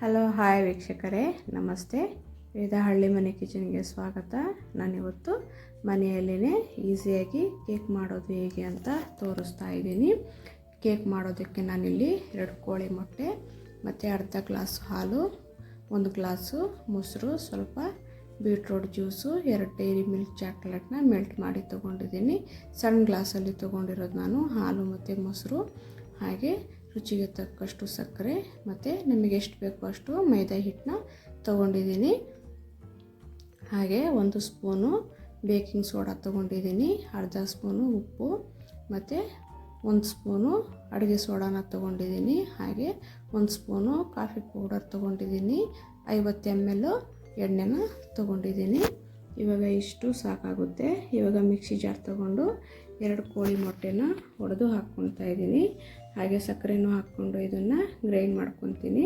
Hello hi ವೀಕ್ಷಕರೇ, ನಮಸ್ತೆ. ವೇದ ಹಳ್ಳಿ ಮನೆ ಕಿಚನ್ಗೆ ಸ್ವಾಗತ. ನಾನಿವತ್ತು ಮನೆಯಲ್ಲೇ ಈಸಿಯಾಗಿ ಕೇಕ್ ಮಾಡೋದು ಹೇಗೆ ಅಂತ ತೋರಿಸ್ತಾ ಇದ್ದೀನಿ. ಕೇಕ್ ಮಾಡೋದಕ್ಕೆ ನಾನಿಲ್ಲಿ 2 ಕೋಳಿ ಮೊಟ್ಟೆ ಮತ್ತು ಅರ್ಧ ಗ್ಲಾಸ್ ಹಾಲು, 1 ಗ್ಲಾಸು ಮೊಸರು, ಸ್ವಲ್ಪ ಬೀಟ್ರೂಟ್ ಜ್ಯೂಸು, 2 ಡೈರಿ ಮಿಲ್ಕ್ ಚಾಕ್ಲೇಟ್ನ ಮೆಲ್ಟ್ ಮಾಡಿ ತೊಗೊಂಡಿದ್ದೀನಿ. ಸಣ್ಣ ಗ್ಲಾಸಲ್ಲಿ ತೊಗೊಂಡಿರೋದು ನಾನು ಹಾಲು ಮತ್ತು ಮೊಸರು, ಹಾಗೆ ರುಚಿಗೆ ತಕ್ಕಷ್ಟು ಸಕ್ಕರೆ ಮತ್ತು ನಮಗೆ ಎಷ್ಟು ಬೇಕೋ ಅಷ್ಟು ಮೈದಾ ಹಿಟ್ಟನ್ನ ತೊಗೊಂಡಿದ್ದೀನಿ. ಹಾಗೆ 1 ಸ್ಪೂನು ಬೇಕಿಂಗ್ ಸೋಡಾ ತೊಗೊಂಡಿದ್ದೀನಿ, ಅರ್ಧ ಸ್ಪೂನು ಉಪ್ಪು ಮತ್ತು 1 ಸ್ಪೂನು ಅಡುಗೆ ಸೋಡಾನ ತೊಗೊಂಡಿದ್ದೀನಿ. ಹಾಗೆ 1 ಸ್ಪೂನು ಕಾಫಿ ಪೌಡರ್ ತೊಗೊಂಡಿದ್ದೀನಿ, 50 ml ಎಣ್ಣೆನ ತೊಗೊಂಡಿದ್ದೀನಿ. ಇವಾಗ ಇಷ್ಟು ಸಾಕಾಗುತ್ತೆ. ಇವಾಗ ಮಿಕ್ಸಿ ಜಾರ್ ತೊಗೊಂಡು 2 ಕೋಳಿ ಮೊಟ್ಟೆನ ಒಡೆದು ಹಾಕ್ಕೊಳ್ತಾ ಇದ್ದೀನಿ. ಹಾಗೆ ಸಕ್ಕರೆನೂ ಹಾಕ್ಕೊಂಡು ಇದನ್ನು ಗ್ರೈಂಡ್ ಮಾಡ್ಕೊತೀನಿ.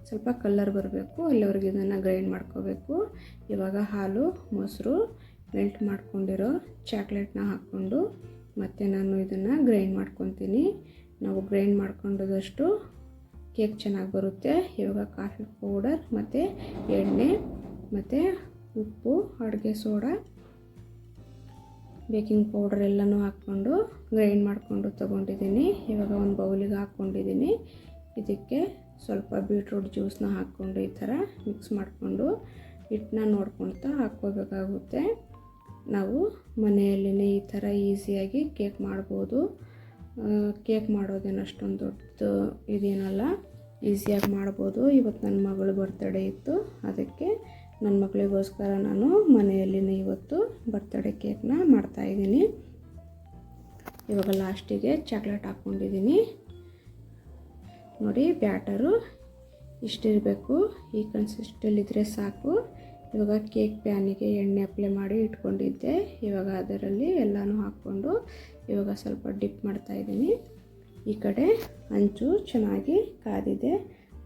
ಸ್ವಲ್ಪ ಕಲರ್ ಬರಬೇಕು, ಅಲ್ಲಿವರೆಗೆ ಇದನ್ನು ಗ್ರೈಂಡ್ ಮಾಡ್ಕೋಬೇಕು. ಇವಾಗ ಹಾಲು, ಮೊಸರು, ಮೆಲ್ಟ್ ಮಾಡ್ಕೊಂಡಿರೋ ಚಾಕ್ಲೇಟ್ನ ಹಾಕ್ಕೊಂಡು ಮತ್ತು ನಾನು ಇದನ್ನು ಗ್ರೈಂಡ್ ಮಾಡ್ಕೊತೀನಿ. ನಾವು ಗ್ರೈಂಡ್ ಮಾಡ್ಕೊಂಡದಷ್ಟು ಕೇಕ್ ಚೆನ್ನಾಗಿ ಬರುತ್ತೆ. ಇವಾಗ ಕಾಫಿ ಪೌಡರ್ ಮತ್ತು ಎಣ್ಣೆ ಮತ್ತು ಉಪ್ಪು, ಅಡುಗೆ ಸೋಡಾ, ಬೇಕಿಂಗ್ ಪೌಡರ್ ಎಲ್ಲನೂ ಹಾಕ್ಕೊಂಡು ಗ್ರೈಂಡ್ ಮಾಡಿಕೊಂಡು ತೊಗೊಂಡಿದ್ದೀನಿ. ಇವಾಗ ಒಂದು ಬೌಲಿಗೆ ಹಾಕ್ಕೊಂಡಿದ್ದೀನಿ. ಇದಕ್ಕೆ ಸ್ವಲ್ಪ ಬೀಟ್ರೂಟ್ ಜ್ಯೂಸನ್ನ ಹಾಕ್ಕೊಂಡು ಈ ಥರ ಮಿಕ್ಸ್ ಮಾಡಿಕೊಂಡು ಹಿಟ್ಟನ್ನ ನೋಡ್ಕೊಳ್ತಾ ಹಾಕ್ಕೋಬೇಕಾಗುತ್ತೆ. ನಾವು ಮನೆಯಲ್ಲೇ ಈ ಥರ ಈಸಿಯಾಗಿ ಕೇಕ್ ಮಾಡ್ಬೋದು. ಕೇಕ್ ಮಾಡೋದೇನು ಅಷ್ಟೊಂದು ದೊಡ್ಡದು ಇದೇನಲ್ಲ, ಈಸಿಯಾಗಿ ಮಾಡ್ಬೋದು. ಇವತ್ತು ನನ್ನ ಮಗಳು ಬರ್ತ್ಡೇ ಇತ್ತು, ಅದಕ್ಕೆ ನನ್ನ ಮಗಳಿಗೋಸ್ಕರ ನಾನು ಮನೆಯಲ್ಲಿನೇ ಇವತ್ತು ಬರ್ತ್ಡೇ ಕೇಕ್ನ ಮಾಡ್ತಾಯಿದ್ದೀನಿ. ಇವಾಗ ಲಾಸ್ಟಿಗೆ ಚಾಕ್ಲೇಟ್ ಹಾಕ್ಕೊಂಡಿದ್ದೀನಿ. ನೋಡಿ, ಬ್ಯಾಟರು ಇಷ್ಟಿರಬೇಕು, ಈ ಕನ್ಸಿಸ್ಟಲ್ಲಿದ್ದರೆ ಸಾಕು. ಇವಾಗ ಕೇಕ್ ಪ್ಯಾನಿಗೆ ಎಣ್ಣೆ ಅಪ್ಲೈ ಮಾಡಿ ಇಟ್ಕೊಂಡಿದ್ದೆ. ಇವಾಗ ಅದರಲ್ಲಿ ಎಲ್ಲನೂ ಹಾಕ್ಕೊಂಡು ಇವಾಗ ಸ್ವಲ್ಪ ಡಿಪ್ ಮಾಡ್ತಾಯಿದ್ದೀನಿ. ಈ ಕಡೆ ಹಂಚು ಚೆನ್ನಾಗಿ ಕಾದಿದೆ,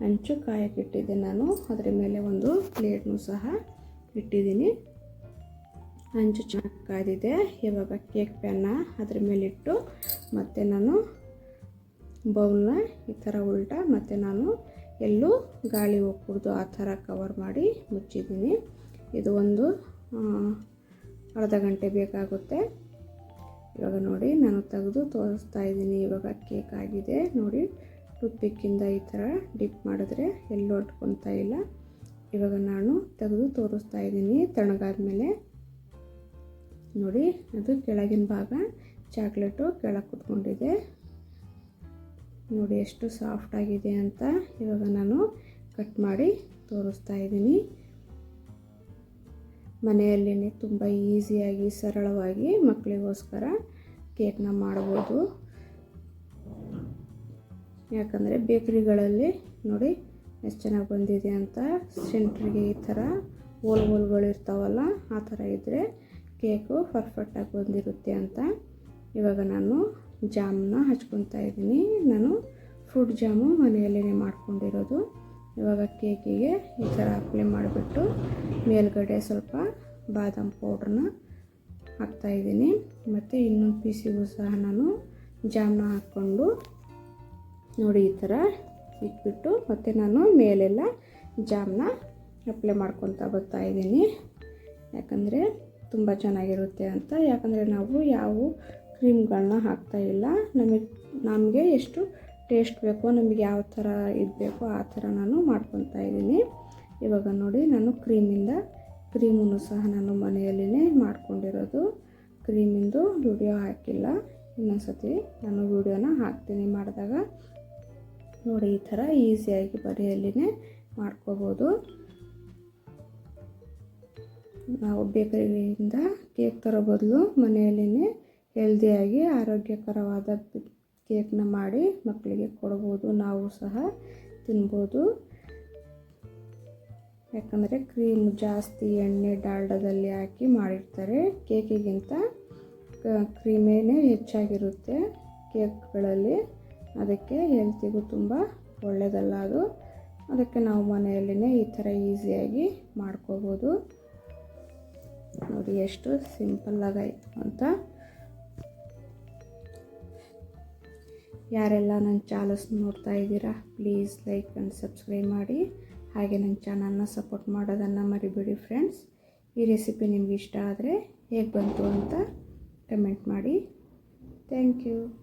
ಹಂಚು ಕಾಯಕ್ಕಿಟ್ಟಿದ್ದೆ ನಾನು. ಅದರ ಮೇಲೆ ಒಂದು ಪ್ಲೇಟ್ನೂ ಸಹ ಇಟ್ಟಿದ್ದೀನಿ. ಹಂಚು ಚೆನ್ನಾಗಿ ಕಾದಿದೆ. ಇವಾಗ ಕೇಕ್ ಪ್ಯಾನ್ನ ಅದ್ರ ಮೇಲಿಟ್ಟು ಮತ್ತು ನಾನು ಬೌಲ್ನ ಈ ಥರ ಉಲ್ಟಾ ಮತ್ತು ನಾನು ಎಲ್ಲೂ ಗಾಳಿ ಹೋಗ್ಬಿಡ್ದು ಆ ಥರ ಕವರ್ ಮಾಡಿ ಮುಚ್ಚಿದ್ದೀನಿ. ಇದು ಒಂದು ಅರ್ಧ ಗಂಟೆ ಬೇಕಾಗುತ್ತೆ. ಇವಾಗ ನೋಡಿ, ನಾನು ತೆಗೆದು ತೋರಿಸ್ತಾ ಇದ್ದೀನಿ. ಇವಾಗ ಕೇಕ್ ಆಗಿದೆ ನೋಡಿ. ಟೂತ್ಪಿಕ್ಕಿಂದ ಈ ಥರ ಡಿಪ್ ಮಾಡಿದ್ರೆ ಎಲ್ಲೂ ಅಂಟ್ಕೊತಾ ಇಲ್ಲ. ಇವಾಗ ನಾನು ತೆಗೆದು ತೋರಿಸ್ತಾ ಇದ್ದೀನಿ. ತಣ್ಣಗಾದ್ಮೇಲೆ ನೋಡಿ, ಅದು ಕೆಳಗಿನ ಭಾಗ ಚಾಕ್ಲೇಟು ಕೆಳಗೆ ಕುತ್ಕೊಂಡಿದೆ. ನೋಡಿ ಎಷ್ಟು ಸಾಫ್ಟಾಗಿದೆ ಅಂತ. ಇವಾಗ ನಾನು ಕಟ್ ಮಾಡಿ ತೋರಿಸ್ತಾ ಇದ್ದೀನಿ. ಮನೆಯಲ್ಲೇ ತುಂಬ ಈಸಿಯಾಗಿ ಸರಳವಾಗಿ ಮಕ್ಕಳಿಗೋಸ್ಕರ ಕೇಕ್ನ ಮಾಡ್ಬೋದು. ಯಾಕಂದರೆ ಬೇಕ್ರಿಗಳಲ್ಲಿ ನೋಡಿ ಎಷ್ಟು ಚೆನ್ನಾಗಿ ಬಂದಿದೆ ಅಂತ. ಸೆಂಟ್ರಿಗೆ ಈ ಥರ ಹೋಲ್ಗಳು ಇರ್ತಾವಲ್ಲ, ಆ ಥರ ಇದ್ದರೆ ಕೇಕು ಪರ್ಫೆಕ್ಟಾಗಿ ಬಂದಿರುತ್ತೆ ಅಂತ. ಇವಾಗ ನಾನು ಜಾಮನ್ನ ಹಚ್ಕೊತಾ ಇದ್ದೀನಿ. ನಾನು ಫ್ರೂಟ್ ಜಾಮು ಮನೆಯಲ್ಲೇ ಮಾಡ್ಕೊಂಡಿರೋದು. ಇವಾಗ ಕೇಕಿಗೆ ಈ ಥರ ಅಪ್ಲೈ ಮಾಡಿಬಿಟ್ಟು ಮೇಲ್ಗಡೆ ಸ್ವಲ್ಪ ಬಾದಾಮ್ ಪೌಡ್ರನ್ನ ಹಾಕ್ತಾಯಿದ್ದೀನಿ. ಮತ್ತು ಇನ್ನೊಂದು ಪೀಸಿಗೂ ಸಹ ನಾನು ಜಾಮನ್ನ ಹಾಕ್ಕೊಂಡು ನೋಡಿ ಈ ಥರ ಇಟ್ಬಿಟ್ಟು ಮತ್ತು ನಾನು ಮೇಲೆಲ್ಲ ಜಾಮನ್ನ ಅಪ್ಲೈ ಮಾಡ್ಕೊತಾ ಬರ್ತಾಯಿದ್ದೀನಿ. ಯಾಕಂದರೆ ತುಂಬ ಚೆನ್ನಾಗಿರುತ್ತೆ ಅಂತ. ಯಾಕಂದರೆ ನಾವು ಯಾವ ಕ್ರೀಮ್ಗಳನ್ನ ಹಾಕ್ತಾಯಿಲ್ಲ. ನಮಗೆ ಎಷ್ಟು ಟೇಸ್ಟ್ ಬೇಕೋ, ನಮಗೆ ಯಾವ ಥರ ಇರಬೇಕೋ ಆ ಥರ ನಾನು ಮಾಡ್ಕೊತಾ ಇದ್ದೀನಿ. ಇವಾಗ ನೋಡಿ, ನಾನು ಕ್ರೀಮನ್ನು ಸಹ ನಾನು ಮನೆಯಲ್ಲೇ ಮಾಡ್ಕೊಂಡಿರೋದು. ಕ್ರೀಮಿಂದು ವಿಡಿಯೋ ಹಾಕಿಲ್ಲ, ಇನ್ನೊಂದು ಸತಿ ನಾನು ವಿಡಿಯೋನ ಹಾಕ್ತೀನಿ ಮಾಡಿದಾಗ. ನೋಡಿ, ಈ ಥರ ಈಸಿಯಾಗಿ ಮನೆಯಲ್ಲೇ ಮಾಡ್ಕೋಬೋದು. ನಾವು ಬೇಕರಿಯಿಂದ ಕೇಕ್ ತರೋ ಬದಲು ಮನೆಯಲ್ಲೇ ಹೆಲ್ದಿಯಾಗಿ ಆರೋಗ್ಯಕರವಾದ ಕೇಕ್ನ ಮಾಡಿ ಮಕ್ಕಳಿಗೆ ಕೊಡ್ಬೋದು, ನಾವು ಸಹ ತಿನ್ಬೋದು. ಯಾಕಂದರೆ ಕ್ರೀಮ್ ಜಾಸ್ತಿ ಎಣ್ಣೆ ಡಾಲ್ಡಾದಲ್ಲಿ ಹಾಕಿ ಮಾಡಿರ್ತಾರೆ. ಕೇಕಿಗಿಂತ ಕ್ರೀಮೇನೇ ಹೆಚ್ಚಾಗಿರುತ್ತೆ ಕೇಕ್ಗಳಲ್ಲಿ. ಅದಕ್ಕೆ ಹೆಲ್ತಿಗೂ ತುಂಬ ಒಳ್ಳೆಯದಲ್ಲ ಅದು. ಅದಕ್ಕೆ ನಾವು ಮನೆಯಲ್ಲೇ ಈ ಥರ ಈಸಿಯಾಗಿ ಮಾಡ್ಕೋಬೋದು. ನೋಡಿ ಎಷ್ಟು ಸಿಂಪಲ್ಲಾಗಾಯಿತು ಅಂತ. ಯಾರೆಲ್ಲ ನನ್ನ ಚಾನಲ್ಸ್ ನೋಡ್ತಾ ಇದ್ದೀರಾ, ಪ್ಲೀಸ್ ಲೈಕ್ ಆ್ಯಂಡ್ ಸಬ್ಸ್ಕ್ರೈಬ್ ಮಾಡಿ. ಹಾಗೆ ನನ್ನ ಚಾನಲ್ನ ಸಪೋರ್ಟ್ ಮಾಡೋದನ್ನು ಮರಿಬೇಡಿ ಫ್ರೆಂಡ್ಸ್. ಈ ರೆಸಿಪಿ ನಿಮ್ಗೆ ಇಷ್ಟ ಆದರೆ ಹೇಗೆ ಬಂತು ಅಂತ ಕಮೆಂಟ್ ಮಾಡಿ. Thank you.